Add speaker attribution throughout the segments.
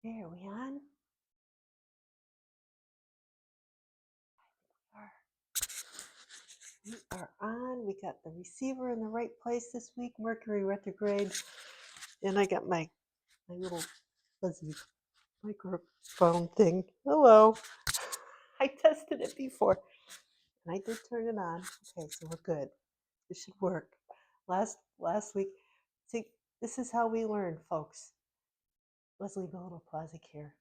Speaker 1: Here, are we on? We are on. We got the receiver in the right place this week, Mercury Retrograde. And I got my little fuzzy microphone thing. Hello. I tested it before and I did turn it on. Okay, so we're good. This should work. Last week, see, this is how we learn, folks. Let's leave a little plaza here.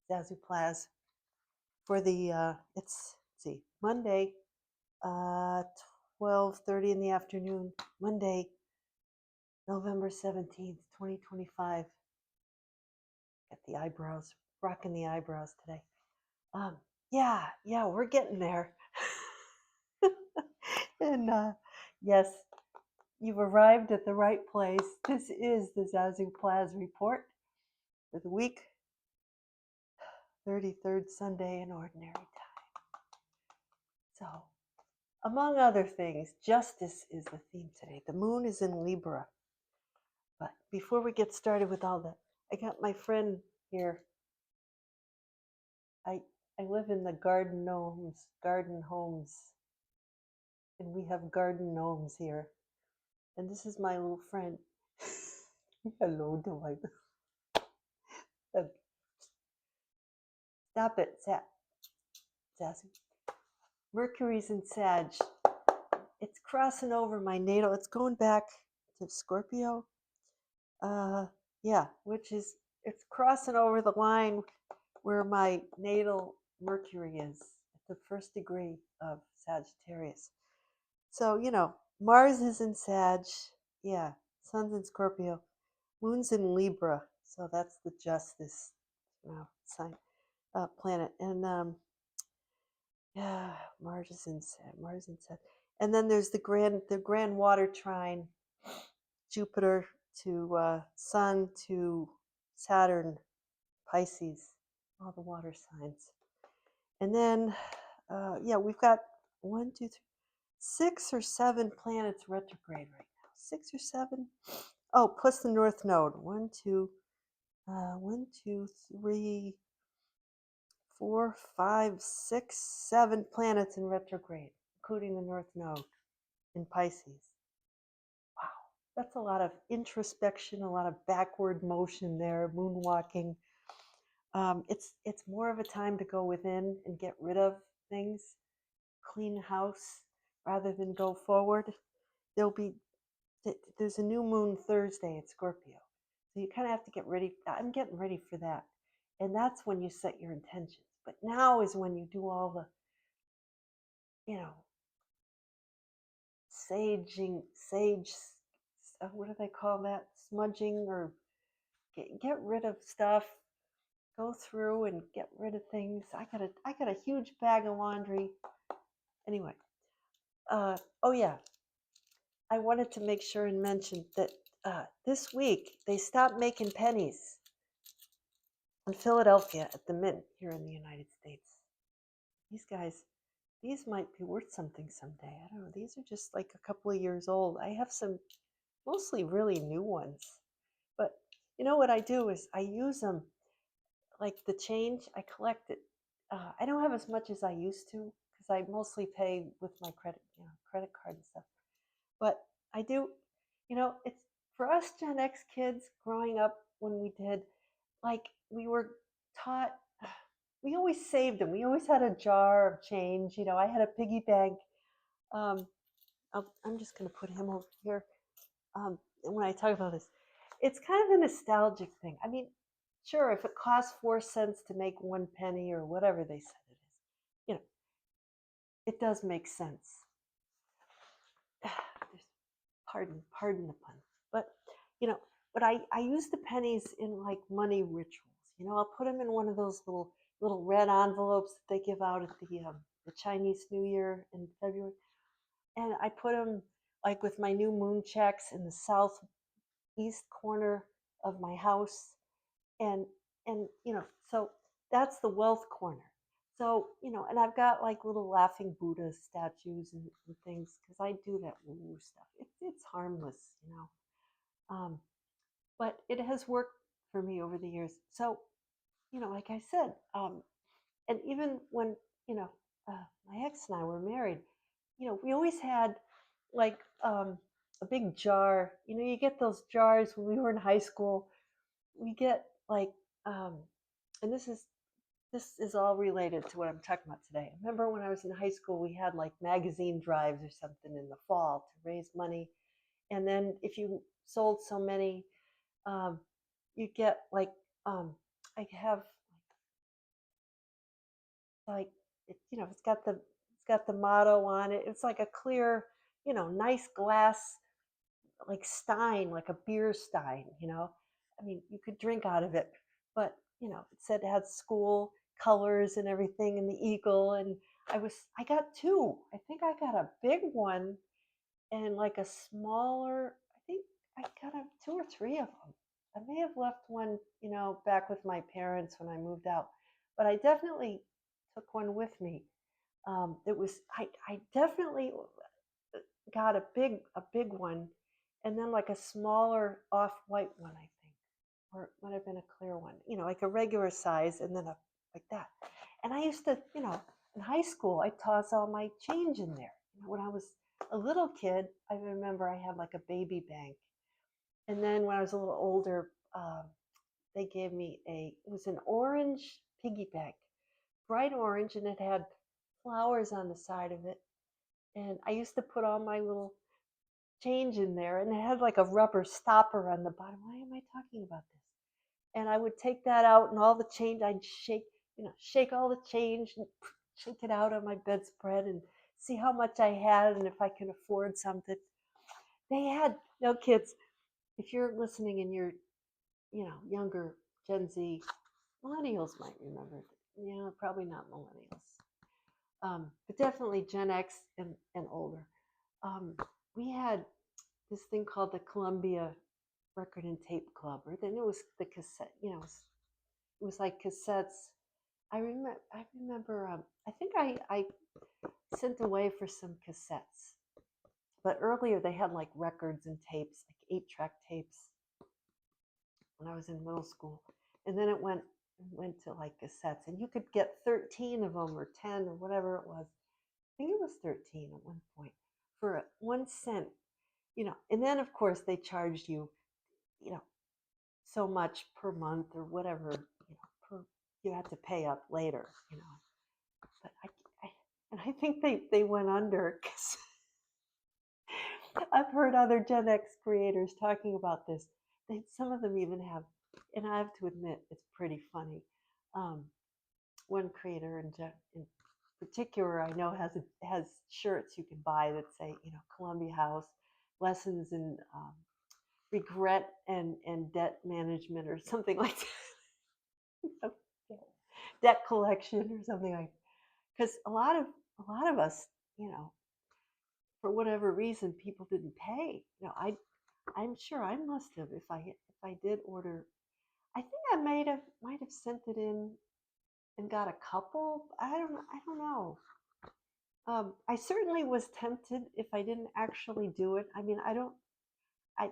Speaker 1: Zazoo Plazz for the let's see, Monday, 12:30 in the afternoon, Monday, November 17th, 2025. Got the eyebrows, rocking the eyebrows today. Um, yeah, we're getting there. And yes, you've arrived at the right place. This is the Zazoo Plazz report for the week, 33rd Sunday in Ordinary Time. So, among other things, justice is the theme today. The moon is in Libra. But before we get started with all that, I got my friend here. I live in the garden homes, and we have garden gnomes here. And this is my little friend. Hello, do I? Stop it, Sassy. Mercury's in Sag. It's crossing over my natal. It's going back to Scorpio. Yeah, which is, it's crossing over the line where my natal Mercury is at the first degree of Sagittarius. So, Mars is in Sag. Yeah, Sun's in Scorpio. Moon's in Libra. So that's the justice sign, planet. And yeah, Mars is in Sag. And then there's the grand water trine, Jupiter to Sun to Saturn, Pisces, all the water signs. And then, yeah, we've got 6 or 7 planets retrograde right now. 6 or 7. Oh, plus the North Node. 1, 2, 3, 4, 5, 6, 7 planets in retrograde, including the North Node in Pisces. Wow, that's a lot of introspection, a lot of backward motion there, moonwalking. It's more of a time to go within and get rid of things, clean house, rather than go forward. There's a new moon Thursday at Scorpio, so you kind of have to get ready. I'm getting ready for that, and that's when you set your intentions. But now is when you do all the, sage, what do they call that? Smudging, or get rid of stuff. Go through and get rid of things. I got a huge bag of laundry. Anyway, oh yeah, I wanted to make sure and mention that this week they stopped making pennies in Philadelphia at the Mint here in the United States. These might be worth something someday. I don't know. These are just like a couple of years old. I have some mostly really new ones. But you know what I do is I use them, like the change, I collect it. I don't have as much as I used to because I mostly pay with my credit card and stuff. But I do, it's for us Gen X kids growing up when we did, like we were taught, we always saved them. We always had a jar of change. I had a piggy bank. Um, I'm just going to put him over here. When I talk about this, it's kind of a nostalgic thing. I mean, sure, if it costs 4 cents to make 1 penny or whatever they said it is, it does make sense. Pardon the pun. But, but I use the pennies in like money rituals. I'll put them in one of those little red envelopes that they give out at the Chinese New Year in February. And I put them like with my new moon checks in the southeast corner of my house. And so that's the wealth corner. So, and I've got like little laughing Buddha statues and things because I do that woo stuff. It's harmless, but it has worked for me over the years. So like I said, and even when, you know, my ex and I were married, we always had like a big jar. You get those jars when we were in high school. We get like, um, and this is all related to what I'm talking about today. I remember when I was in high school, we had like magazine drives or something in the fall to raise money, and then if you sold so many, um, you get like, I have like it's got the motto on it. It's like a clear, nice glass, like stein, like a beer stein. I mean, you could drink out of it, but it said it had school colors and everything, and the eagle. And I got two. I think I got a big one and like a smaller. I think I got two or three of them. I may have left one, back with my parents when I moved out, but I definitely took one with me. It was I definitely got a big one, and then like a smaller off-white one, I think, or it might have been a clear one, like a regular size, and then a like that. And I used to, in high school, I toss all my change in there. When I was a little kid, I remember I had like a baby bank, and then when I was a little older, they gave me it was an orange piggy bank, bright orange, and it had flowers on the side of it. And I used to put all my little change in there, and it had like a rubber stopper on the bottom. Why am I talking about this? And I would take that out, and all the change I'd shake all the change and shake it out on my bedspread and see how much I had and if I can afford something. They had no kids. If you're listening and you're, younger, Gen Z, millennials might remember. Probably not millennials, but definitely Gen X and older. Um, we had this thing called the Columbia Record and Tape Club, or then it was the cassette. It was like cassettes. I remember. I think I sent away for some cassettes, but earlier they had like records and tapes, like 8-track tapes, when I was in middle school, and then it went to like cassettes, and you could get 13 of them or 10 or whatever it was. I think it was 13 at one point for 1 cent. And then of course they charged you, you know, so much per month or whatever, you had to pay up later. But I think they went under because I've heard other Gen X creators talking about this. Some of them even have, and I have to admit, it's pretty funny. Um, One creator in particular I know has shirts you can buy that say, Columbia House lessons in regret and debt management or something like that. Debt collection or something like. Because a lot of us, for whatever reason, people didn't pay. I'm sure I must have if I did order. I think I might have sent it in and got a couple. I don't know. I certainly was tempted if I didn't actually do it. I mean, I don't.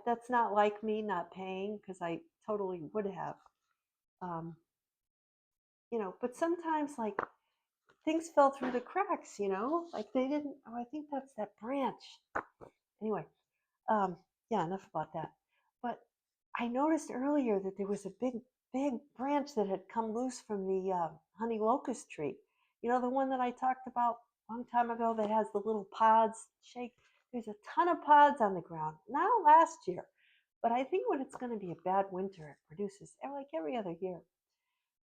Speaker 1: That's not like me not paying because I totally would have. Um, but sometimes like things fell through the cracks. Like they didn't. Oh, I think that's that branch. Anyway, um, yeah, enough about that. But I noticed earlier that there was a big branch that had come loose from the honey locust tree. The one that I talked about a long time ago that has the little pods shake. There's a ton of pods on the ground. Not last year, but I think when it's going to be a bad winter, it produces like every other year.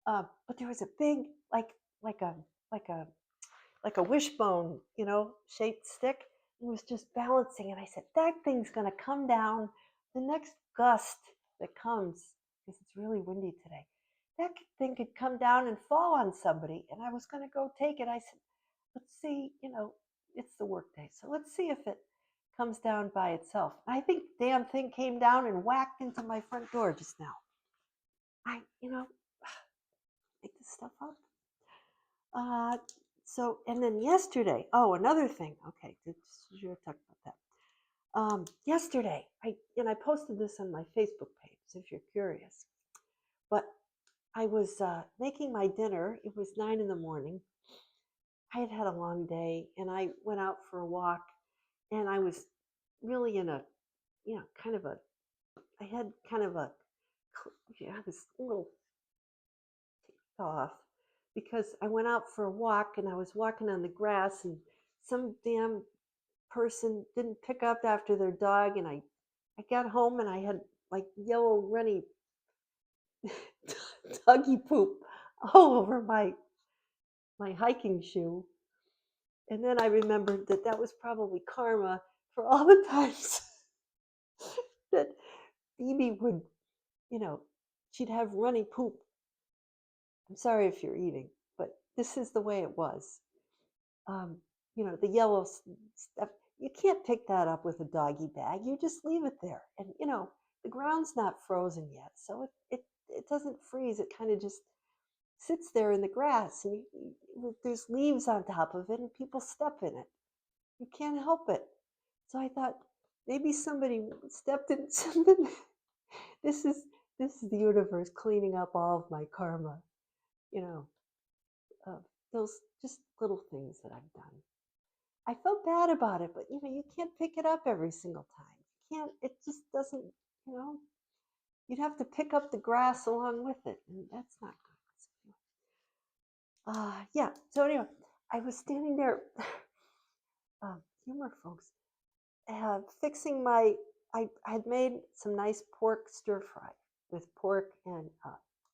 Speaker 1: But there was a big, like a like a like a wishbone, shaped stick. It was just balancing, and I said, "That thing's going to come down the next gust that comes because it's really windy today. That thing could come down and fall on somebody." And I was going to go take it. I said, "Let's see, it's the work day, so let's see if it comes down by itself." And I think the damn thing came down and whacked into my front door just now. I, make this stuff up. Uh, and then yesterday, another thing. Okay, you're talking about that. Yesterday, I posted this on my Facebook page, so if you're curious. But I was making my dinner. It was 9 in the morning. I had had a long day, and I went out for a walk, and I was really in a, kind of a, I had kind of a, I was a little ticked off because I went out for a walk and I was walking on the grass, and some damn person didn't pick up after their dog, and I got home and I had like yellow runny doggy poop all over my hiking shoe. And then I remembered that that was probably karma for all the times that Phoebe would, you know, she'd have runny poop. I'm sorry if you're eating, but this is the way it was. Um, the yellow stuff, you can't pick that up with a doggy bag. You just leave it there. And, the ground's not frozen yet. So it doesn't freeze. It kind of just sits there in the grass. And there's leaves on top of it and people step in it. You can't help it. So I thought maybe somebody stepped in something. This is this is the universe cleaning up all of my karma, you know, of those just little things that I've done. I felt bad about it, but you can't pick it up every single time. You can't, it just doesn't, you know, you'd have to pick up the grass along with it, and that's not good. Yeah, so anyway, I was standing there, humor folks, fixing I had made some nice pork stir fry with pork and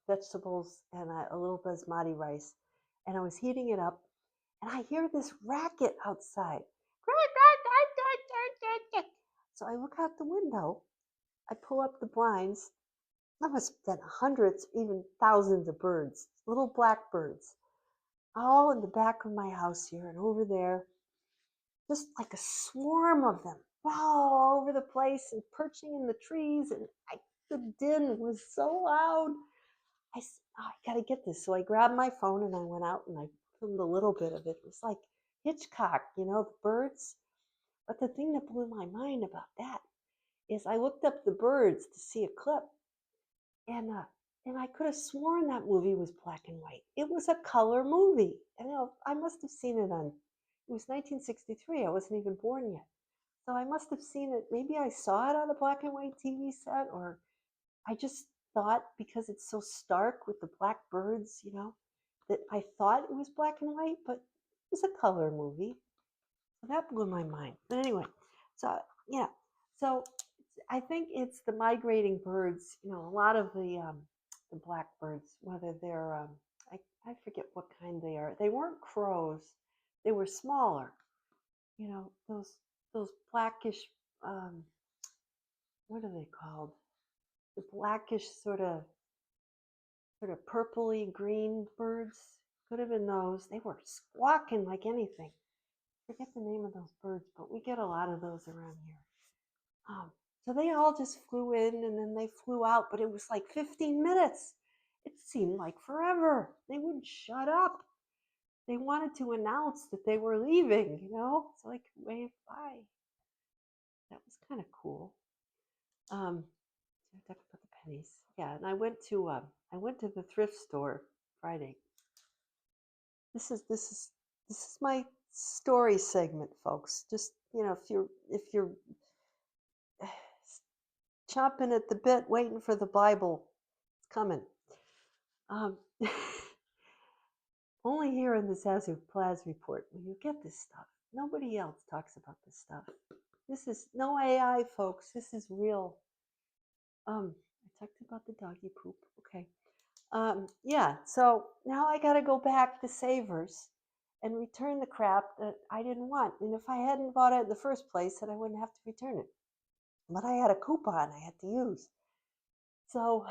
Speaker 1: vegetables and a little basmati rice, and I was heating it up, and I hear this racket outside. So I look out the window, I pull up the blinds. There must have been hundreds, even thousands of birds, little black birds, all in the back of my house here and over there, just like a swarm of them, all over the place and perching in the trees. And the din was so loud. I said, oh, I got to get this. So I grabbed my phone and I went out and I filmed a little bit of it. It was like Hitchcock, the birds. But the thing that blew my mind about that is I looked up the birds to see a clip, and I could have sworn that movie was black and white. It was a color movie, and I must have seen it on. It was 1963. I wasn't even born yet, so I must have seen it. Maybe I saw it on a black and white TV set, or I just thought because it's so stark with the black birds, that I thought it was black and white, but it was a color movie. So that blew my mind. But anyway, so yeah, so I think it's the migrating birds. A lot of the blackbirds, whether they're I forget what kind they are. They weren't crows; they were smaller. Those blackish. What are they called? The blackish sort of purpley green birds. Could have been those. They were squawking like anything. Forget the name of those birds, but we get a lot of those around here. So they all just flew in and then they flew out, but it was like 15 minutes. It seemed like forever. They wouldn't shut up. They wanted to announce that they were leaving, so I could wave bye. That was kind of cool. I talked about the pennies. Yeah, and I went to the thrift store Friday. This is my story segment, folks. Just if you're chomping at the bit, waiting for the Bible, it's coming. Only here in the Zazoo Plazz report will you get this stuff. Nobody else talks about this stuff. This is no AI, folks. This is real. I talked about the doggy poop. Okay. Yeah, so now I got to go back to Savers and return the crap that I didn't want. And if I hadn't bought it in the first place, then I wouldn't have to return it. But I had a coupon I had to use. So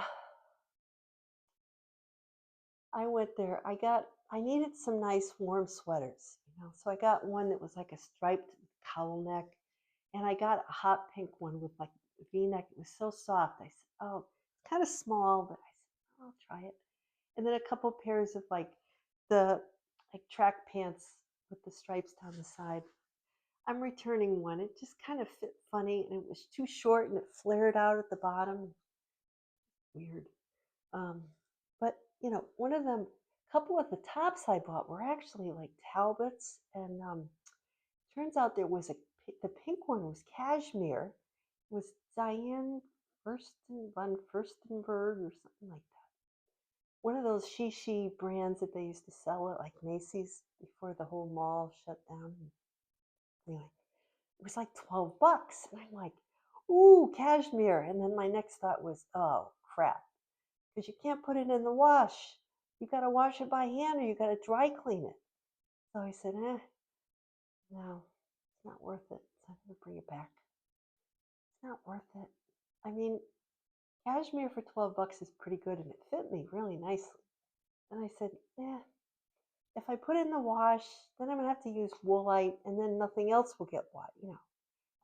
Speaker 1: I went there. I needed some nice warm sweaters, So I got one that was like a striped cowl neck, and I got a hot pink one with like a V-neck. It was so soft. I said, oh, it's kind of small, but I said, I'll try it. And then a couple pairs of like track pants with the stripes down the side. I'm returning one. It just kind of fit funny, and it was too short, and it flared out at the bottom. Weird. But one of them, a couple of the tops I bought were actually like Talbots, and turns out there was the pink one was cashmere, was Diane von Furstenberg or something like that. One of those she brands that they used to sell at like Macy's before the whole mall shut down. Anyway, it was like $12. And I'm like, ooh, cashmere. And then my next thought was, oh, crap. Because you can't put it in the wash. You got to wash it by hand or you got to dry clean it. So I said, no, it's not worth it. So I'm going to bring it back. It's not worth it. I mean, cashmere for $12 is pretty good and it fit me really nicely. And I said, if I put it in the wash, then I'm going to have to use Woolite and then nothing else will get wet,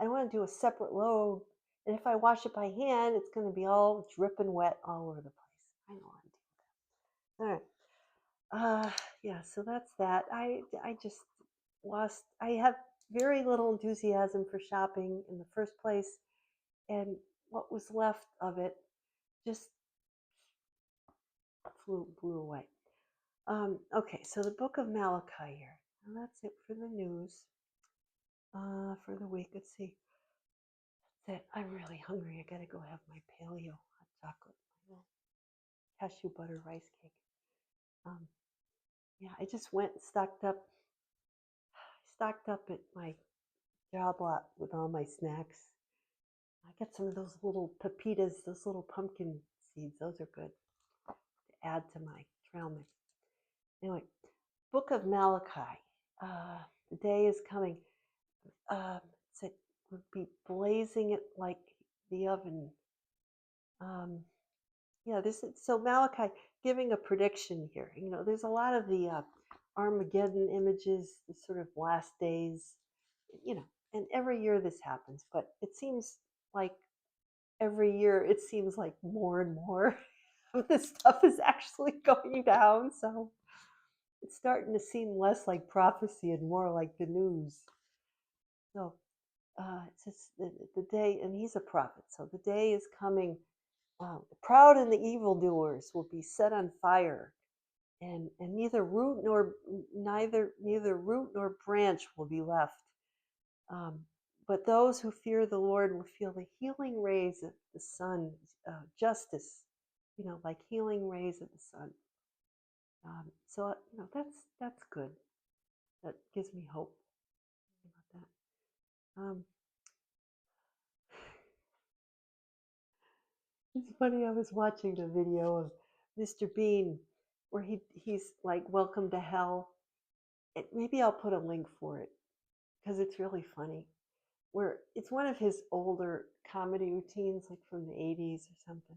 Speaker 1: I don't want to do a separate load. And if I wash it by hand, it's going to be all dripping wet all over the place. I don't want to do that. All right. Yeah, so that's that. I just I have very little enthusiasm for shopping in the first place. And what was left of it just blew away. Okay, so the book of Malachi here. And that's it for the news for the week. Let's see. That's it. I'm really hungry. I gotta go have my paleo hot chocolate, cashew butter rice cake. Yeah, I just went and stocked up at my job lot with all my snacks. I got some of those little pepitas, those little pumpkin seeds. Those are good to add to my trail mix. Anyway, Book of Malachi. The day is coming. It would be blazing it like the oven. Yeah, so Malachi giving a prediction here. There's a lot of the Armageddon images, the sort of last days, and every year this happens, but it seems like every year it seems like more and more of this stuff is actually going down. So it's starting to seem less like prophecy and more like the news. So it's just the day, and he's a prophet. So the day is coming. The proud and the evildoers will be set on fire, and neither root nor branch will be left. But those who fear the Lord will feel the healing rays of the sun, justice, like healing rays of the sun. So that's good. That gives me hope about that. It's funny. I was watching the video of Mr. Bean where he's like, "Welcome to hell." Maybe I'll put a link for it because it's really funny. Where it's one of his older comedy routines, like from the '80s or something.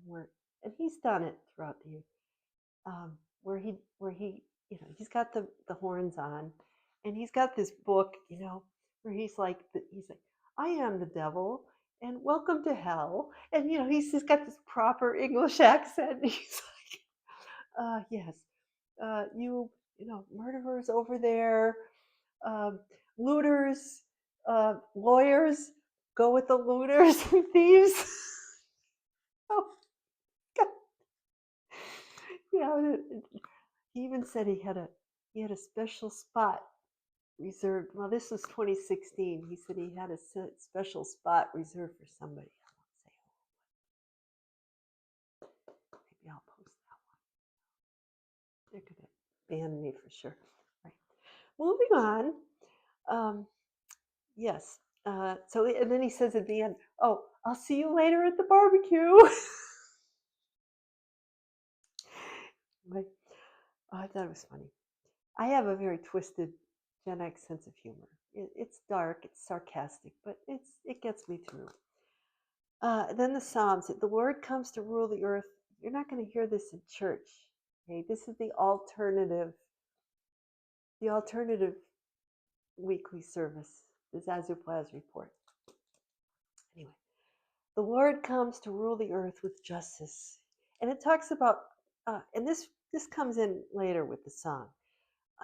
Speaker 1: And he's done it throughout the years. Where he he's got the horns on, and he's got this book, where he's like, I am the devil, and welcome to hell, and he's just got this proper English accent. He's like, yes, you murderers over there, looters, lawyers, go with the looters and thieves. Oh, God. He even said he had a special spot reserved. Well, this was 2016. He said he had a special spot reserved for somebody. I won't say who. Maybe I'll post that one. They're gonna ban me for sure. Right. Moving on. Yes. So and then he says at the end, "Oh, I'll see you later at the barbecue." I thought it was funny. I have a very twisted Gen X sense of humor. It's dark, it's sarcastic, but it gets me through. Then the Psalms. The Lord comes to rule the earth. You're not going to hear this in church. Okay, this is the alternative weekly service, the Zazoo Plazz report. Anyway, the Lord comes to rule the earth with justice, and it talks about, and this comes in later with the song.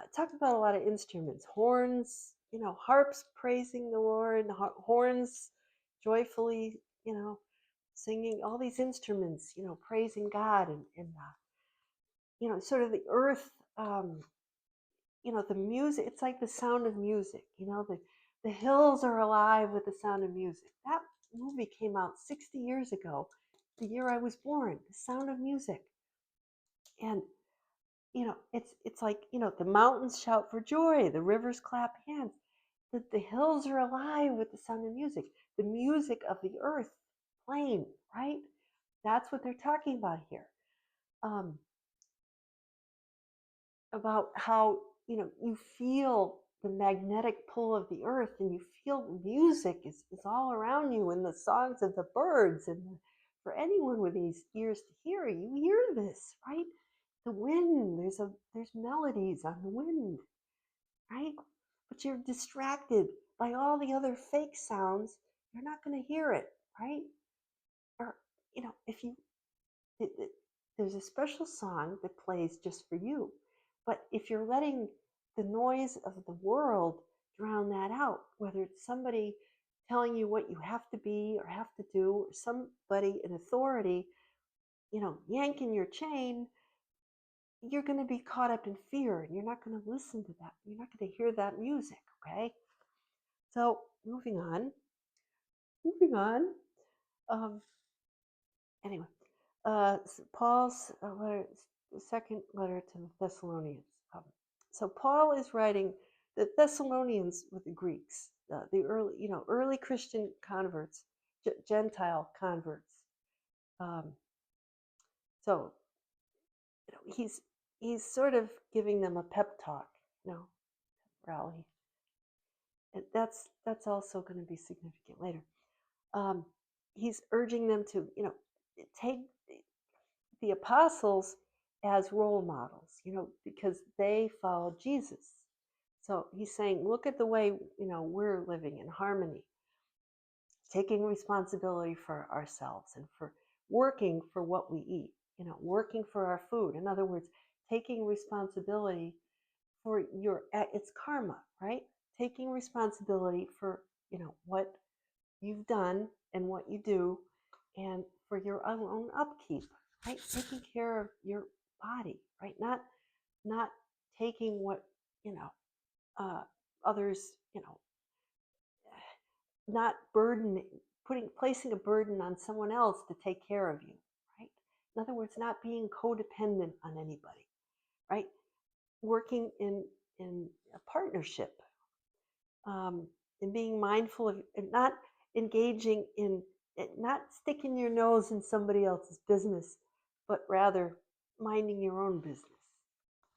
Speaker 1: It talks about a lot of instruments, horns, harps praising the Lord, horns joyfully, singing, all these instruments, praising God, and sort of the earth, the music, it's like the sound of music, the hills are alive with the sound of music. That movie came out 60 years ago, the year I was born, The Sound of Music. And, it's like, the mountains shout for joy, the rivers clap hands. The hills are alive with the sound of music, the music of the earth playing, right? That's what they're talking about here. About how, you feel the magnetic pull of the earth, and you feel the music is all around you, and the songs of the birds, and for anyone with these ears to hear, you hear this, right? The wind, there's melodies on the wind, right? But you're distracted by all the other fake sounds. You're not going to hear it, right? Or, if you there's a special song that plays just for you. But if you're letting the noise of the world drown that out, whether it's somebody telling you what you have to be or have to do, or somebody in authority, yanking your chain, you're going to be caught up in fear, and you're not going to listen to that. You're not going to hear that music, okay? So moving on. Um, anyway, Paul's letter, the second letter to the Thessalonians. So Paul is writing the Thessalonians with the Greeks, the early Christian converts, Gentile converts. So he's sort of giving them a pep talk, rally. And that's also going to be significant later. He's urging them to, take the apostles as role models, because they followed Jesus. So he's saying, look at the way, we're living in harmony, taking responsibility for ourselves and for working for what we eat, working for our food. In other words, taking responsibility for it's karma, right? Taking responsibility for, what you've done and what you do, and for your own upkeep, right? Taking care of your body, right? Not taking what, others, not placing a burden on someone else to take care of you, right? In other words, not being codependent on anybody, right? Working in a partnership, and being mindful of, and not engaging in, not sticking your nose in somebody else's business, but rather minding your own business,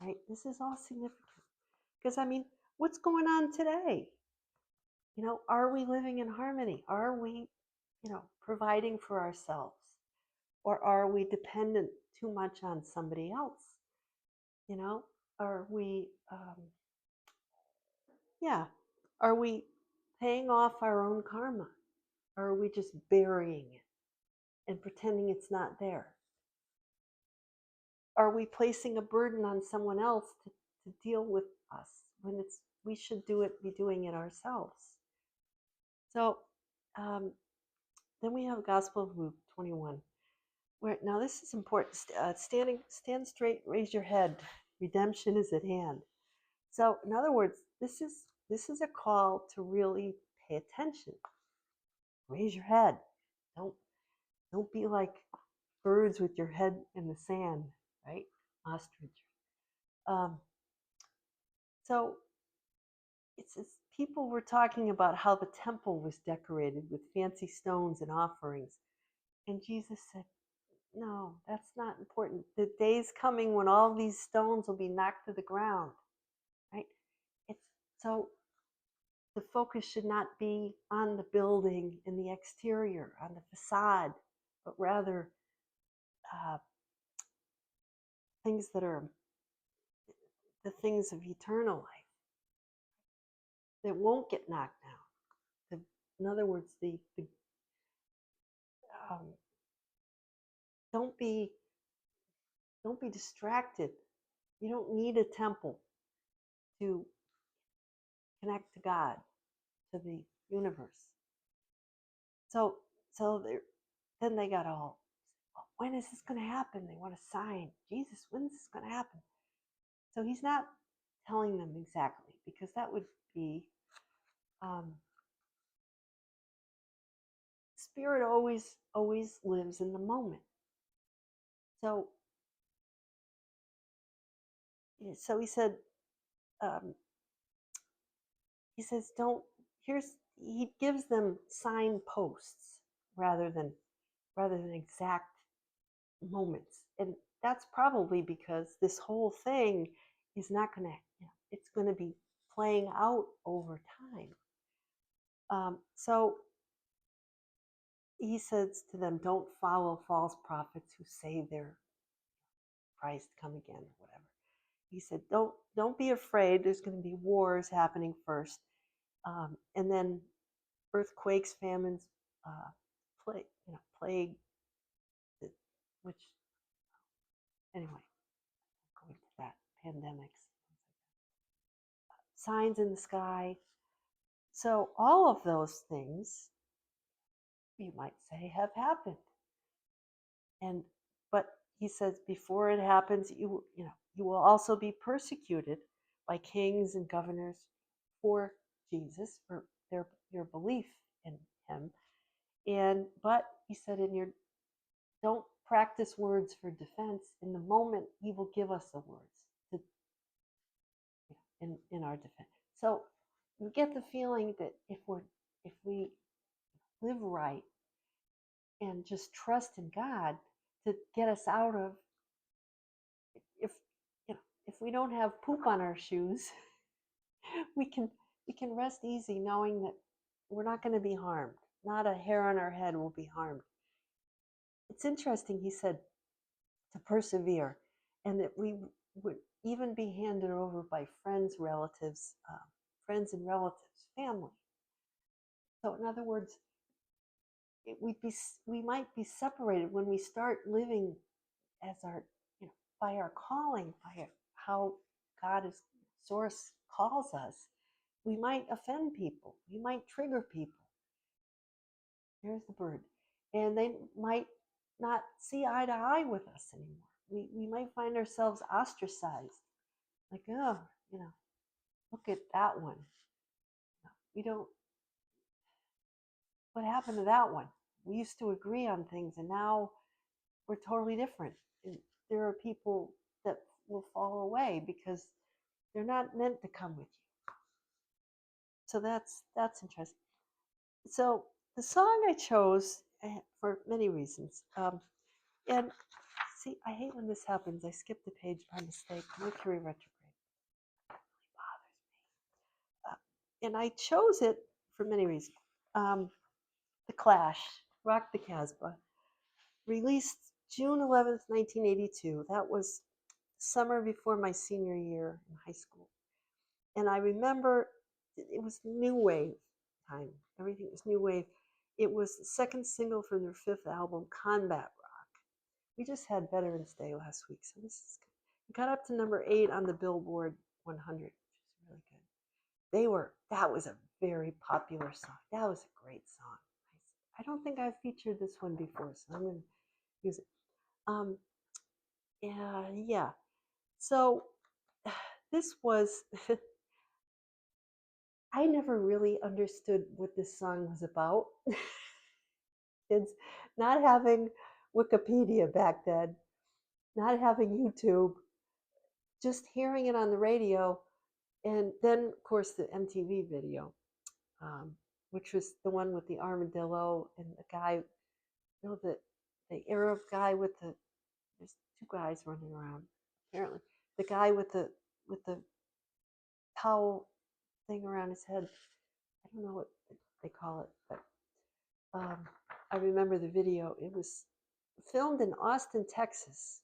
Speaker 1: right? This is all significant because, what's going on today? Are we living in harmony? Are we, providing for ourselves? Or are we dependent too much on somebody else? Are we, are we paying off our own karma? Or are we just burying it and pretending it's not there? Are we placing a burden on someone else to deal with us when we should be doing it ourselves? So then we have Gospel of Luke 21. Where, now this is important. Stand straight, raise your head. Redemption is at hand. So in other words, this is a call to really pay attention. Raise your head. Don't be like birds with your head in the sand, right? Ostrich. So it's people were talking about how the temple was decorated with fancy stones and offerings, and Jesus said, no, that's not important. The day's coming when all these stones will be knocked to the ground, right? So the focus should not be on the building and the exterior, on the facade, but rather things that are the things of eternal life that won't get knocked down. In other words, don't be distracted. You don't need a temple to connect to God, to the universe. So then they got all, when is this going to happen? They want a sign. Jesus, when is this going to happen? So he's not telling them exactly, because that would be spirit always lives in the moment. So he said, he says, don't, he gives them signposts rather than exact moments. And that's probably because this whole thing is not going to, it's going to be playing out over time. So he says to them, don't follow false prophets who say they're Christ come again or whatever. He said, don't be afraid. There's going to be wars happening first, and then earthquakes, famines, plague, which anyway, going to that, pandemics, signs in the sky. So all of those things, you might say, have happened. But he says, before it happens, you will also be persecuted by kings and governors for Jesus, for your belief in him. But he said, don't practice words for defense. In the moment, he will give us the words in our defense. So you get the feeling that if we live right and just trust in God to get us out of, if we don't have poop on our shoes, we can rest easy knowing that we're not going to be harmed. Not a hair on our head will be harmed. It's interesting, he said, to persevere, and that we would even be handed over by friends, relatives, family. So in other words, we might be separated when we start living as our, by our calling, by how God is source calls us. We might offend people. We might trigger people. There's the bird. And they might not see eye to eye with us anymore. We might find ourselves ostracized. Like, oh, look at that one. We don't, what happened to that one? We used to agree on things, and now we're totally different. And there are people that will fall away because they're not meant to come with you. So that's interesting. So the song I chose for many reasons, and see, I hate when this happens. I skipped the page by mistake. Mercury Retrograde. That really bothers me. And I chose it for many reasons. The Clash, Rock the Casbah, released June 11th, 1982. That was summer before my senior year in high school. And I remember it was new wave time. Everything was new wave. It was the second single from their fifth album, Combat Rock. We just had Veterans Day last week, so this is good. It got up to number 8 on the Billboard 100, which is really good. That was a very popular song. That was a great song. I don't think I've featured this one before, so I'm going to use it. Yeah. So this was, I never really understood what this song was about. Kids not having Wikipedia back then, not having YouTube, just hearing it on the radio, and then, of course, the MTV video, which was the one with the armadillo and the guy, the Arab guy with there's two guys running around, apparently. The guy with the towel thing around his head. I don't know what they call it, but I remember the video. It was filmed in Austin, Texas,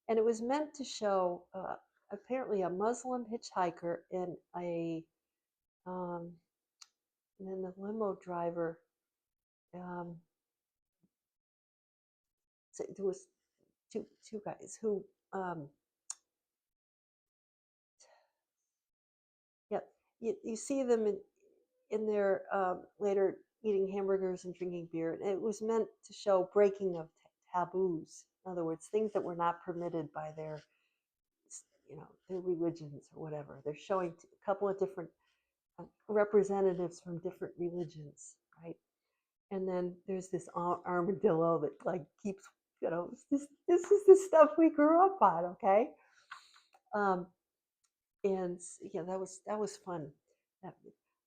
Speaker 1: and it was meant to show apparently a Muslim hitchhiker and and then the limo driver. So there was two guys who, you see them in their later eating hamburgers and drinking beer. And it was meant to show breaking of taboos. In other words, things that were not permitted by their, their religions or whatever. They're showing a couple of different representatives from different religions, right? And then there's this armadillo that like keeps, this is the stuff we grew up on, okay? Um, and yeah, that was fun.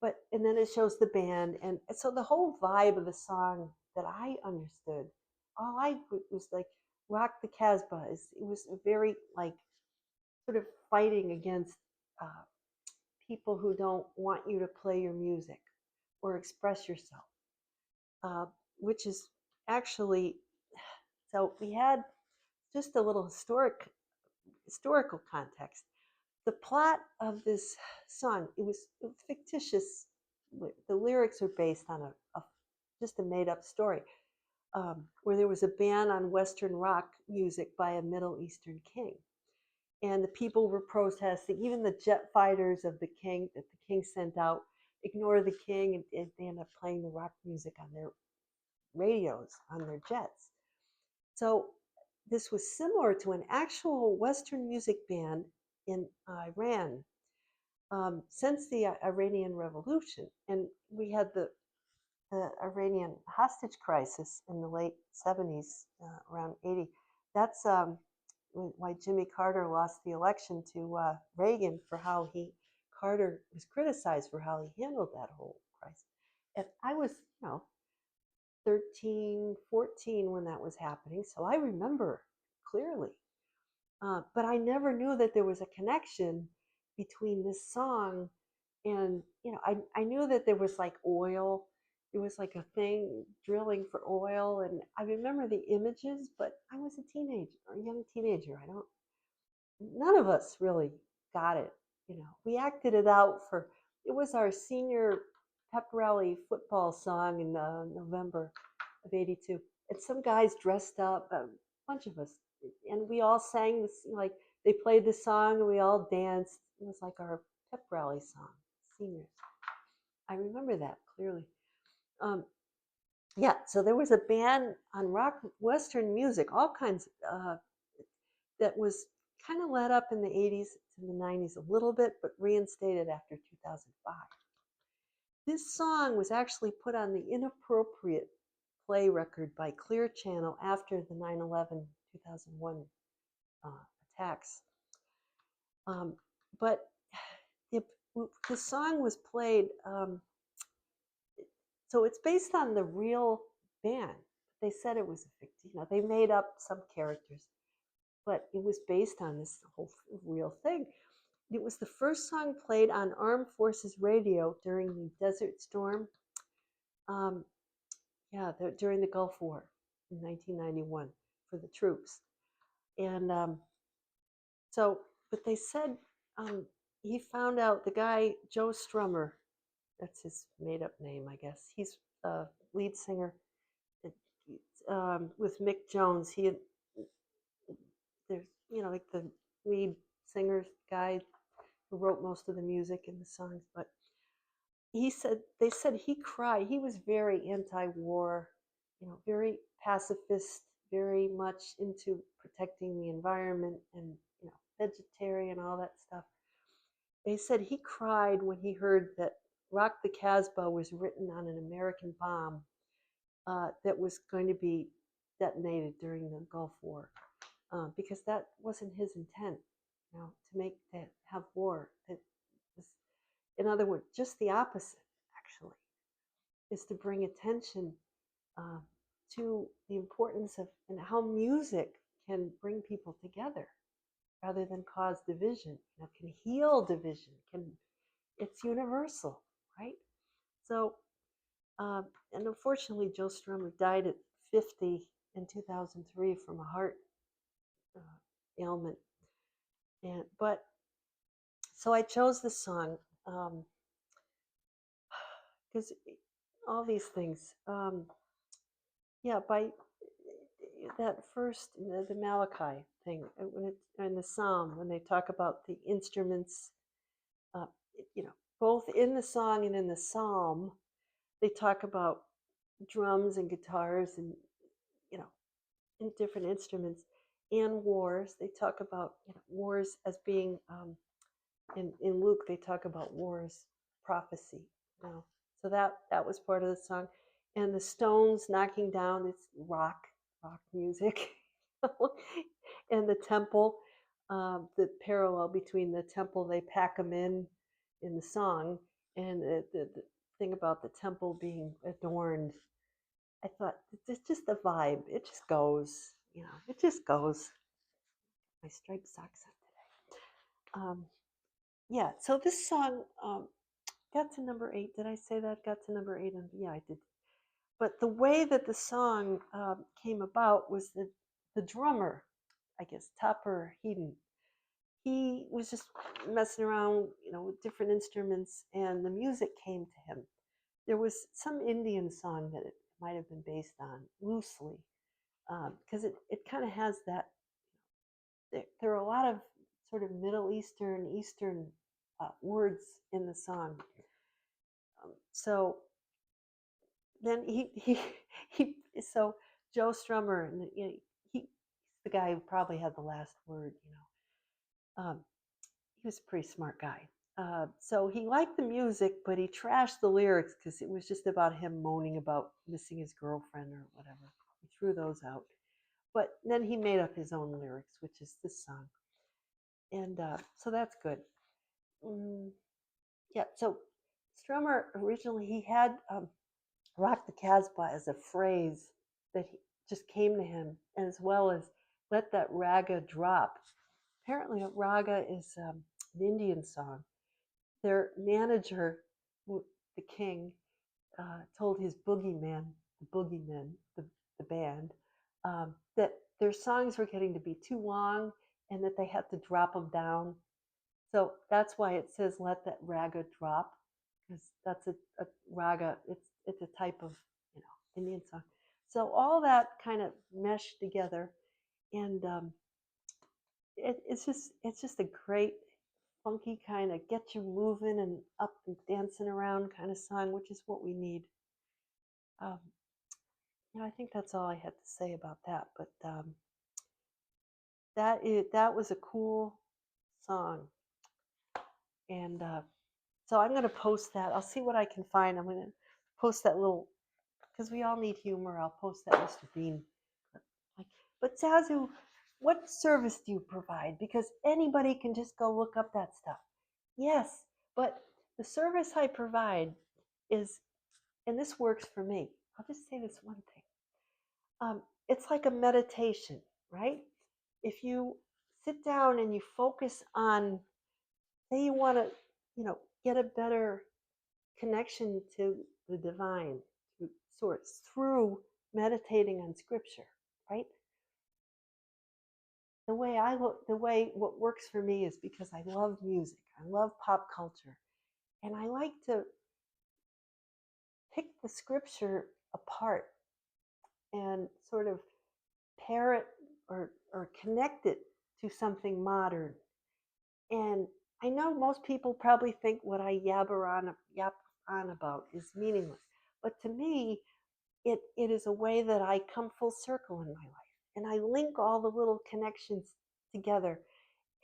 Speaker 1: But and then it shows the band, and so the whole vibe of the song that I understood, all I was like, "Rock the Casbah." It was very like sort of fighting against uh, people who don't want you to play your music or express yourself, uh, which is actually, so we had just a little historical context. The plot of this song, it was fictitious. The lyrics are based on just a made up story, where there was a ban on Western rock music by a Middle Eastern king. And the people were protesting. Even the jet fighters of the king that the king sent out ignore the king, and they end up playing the rock music on their radios on their jets. So this was similar to an actual Western music ban in Iran since the Iranian Revolution. And we had the Iranian hostage crisis in the late 70s, around 80. That's why Jimmy Carter lost the election to Reagan for how Carter was criticized for how he handled that whole crisis. And I was, 13, 14 when that was happening, so I remember clearly. But I never knew that there was a connection between this song and, I knew that there was like oil. It was like a thing drilling for oil. And I remember the images, but I was a teenager, a young teenager. None of us really got it. We acted it out it was our senior pep rally football song in November of 82. And some guys dressed up, a bunch of us, and we all sang this, like they played the song and we all danced. It was like our pep rally song, seniors. I remember that clearly. Yeah, so there was a ban on rock, Western music, all kinds, that was kind of let up in the 80s to the 90s a little bit, but reinstated after 2005. This song was actually put on the inappropriate play record by Clear Channel after the 9/11 2001 attacks. But the song was played, so it's based on the real band. They said it was a fiction. They made up some characters, but it was based on this whole real thing. It was the first song played on Armed Forces radio during the Desert Storm. During the Gulf War in 1991 for the troops. And but they said he found out the guy, Joe Strummer, that's his made up name, I guess. He's a lead singer with Mick Jones. There's, like the lead singer guy who wrote most of the music in the songs, but they said he cried. He was very anti-war, very pacifist, very much into protecting the environment and, vegetarian, all that stuff. They said he cried when he heard that Rock the Casbah was written on an American bomb that was going to be detonated during the Gulf War, because that wasn't his intent, to have war. It was, in other words, just the opposite, actually, is to bring attention to the importance of and how music can bring people together rather than cause division. Can heal division. It's universal, right? So, and unfortunately, Joe Strummer died at 50 in 2003 from a heart ailment. So I chose this song because all these things. By that first, the Malachi thing, and the Psalm, when they talk about the instruments, uh, both in the song and in the Psalm, they talk about drums and guitars and, in different instruments, and wars. They talk about, wars as being, in Luke, they talk about wars, prophecy. You know. So that was part of the song. And the stones knocking down, it's rock music. And the temple, the parallel between the temple, they pack them in the song, and the thing about the temple being adorned. I thought it's just the vibe. It just goes, it just goes. My striped socks on today. Yeah, so this song got to number 8. Did I say that? Got to number 8? And yeah, I did. But the way that the song came about was the drummer, I guess, Topper Heaton. He was just messing around, with different instruments, and the music came to him. There was some Indian song that it might have been based on loosely, because it kind of has that. There are a lot of sort of Middle Eastern words in the song. So then so Joe Strummer, and he's the guy who probably had the last word. He was a pretty smart guy. So he liked the music, but he trashed the lyrics because it was just about him moaning about missing his girlfriend or whatever. He threw those out. But then he made up his own lyrics, which is this song. And so that's good. Yeah, so Strummer originally, he had Rock the Casbah as a phrase that just came to him, as well as let that raga drop. Apparently, a raga is an Indian song. Their manager, the king, told his boogeymen, the band, that their songs were getting to be too long and that they had to drop them down. So that's why it says "let that raga drop," because that's a raga. It's a type of Indian song. So all that kind of meshed together, and it's just a great funky kind of get you moving and up and dancing around kind of song, which is what we need. I think that's all I had to say about that. But that was a cool song, and so I'm going to post that. I'll see what I can find. I'm going to post that little, because we all need humor. I'll post that Mr. Bean. But Zazoo, what service do you provide? Because anybody can just go look up that stuff. Yes, but the service I provide is, and this works for me. I'll just say this one thing. It's like a meditation, right? If you sit down and you focus on, say you want to, get a better connection to the divine, to source, through meditating on scripture, right? The way what works for me is because I love music, I love pop culture, and I like to pick the scripture apart and sort of pair it or connect it to something modern. And I know most people probably think what I yap on about is meaningless, but to me, it is a way that I come full circle in my life, and I link all the little connections together,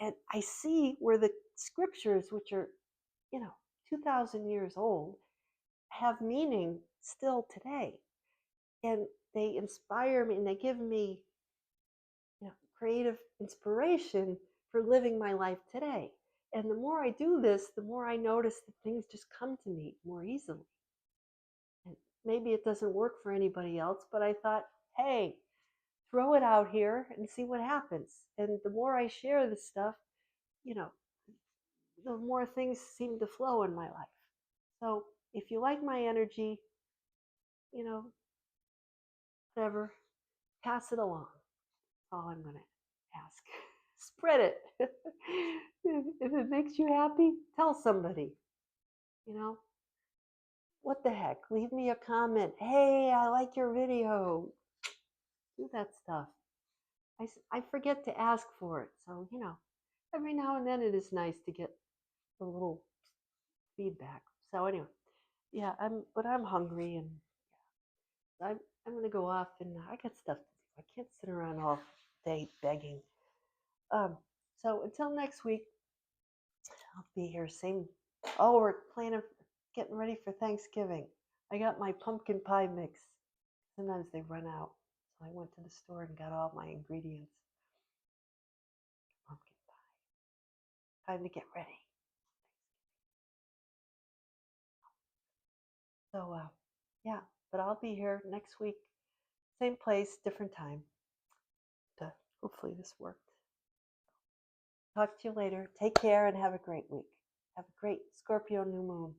Speaker 1: and I see where the scriptures, which are 2,000 years old, have meaning still today, and they inspire me and they give me creative inspiration for living my life today. And the more I do this, the more I notice that things just come to me more easily. And maybe it doesn't work for anybody else, but I thought, hey, throw it out here and see what happens. And the more I share this stuff, the more things seem to flow in my life. So if you like my energy, whatever, pass it along. That's all I'm going to ask. Spread it. If it makes you happy, tell somebody. What the heck? Leave me a comment. Hey, I like your video. Do that stuff. I forget to ask for it. So, every now and then it is nice to get a little feedback. So anyway, yeah, I'm hungry, and I'm going to go off, and I got stuff to do. I can't sit around all day begging. So until next week, I'll be here. Same. Oh, we're getting ready for Thanksgiving. I got my pumpkin pie mix. Sometimes they run out. So I went to the store and got all my ingredients. Pumpkin pie. Time to get ready. So, yeah, but I'll be here next week. Same place, different time. Hopefully this worked. Talk to you later. Take care and have a great week. Have a great Scorpio new moon.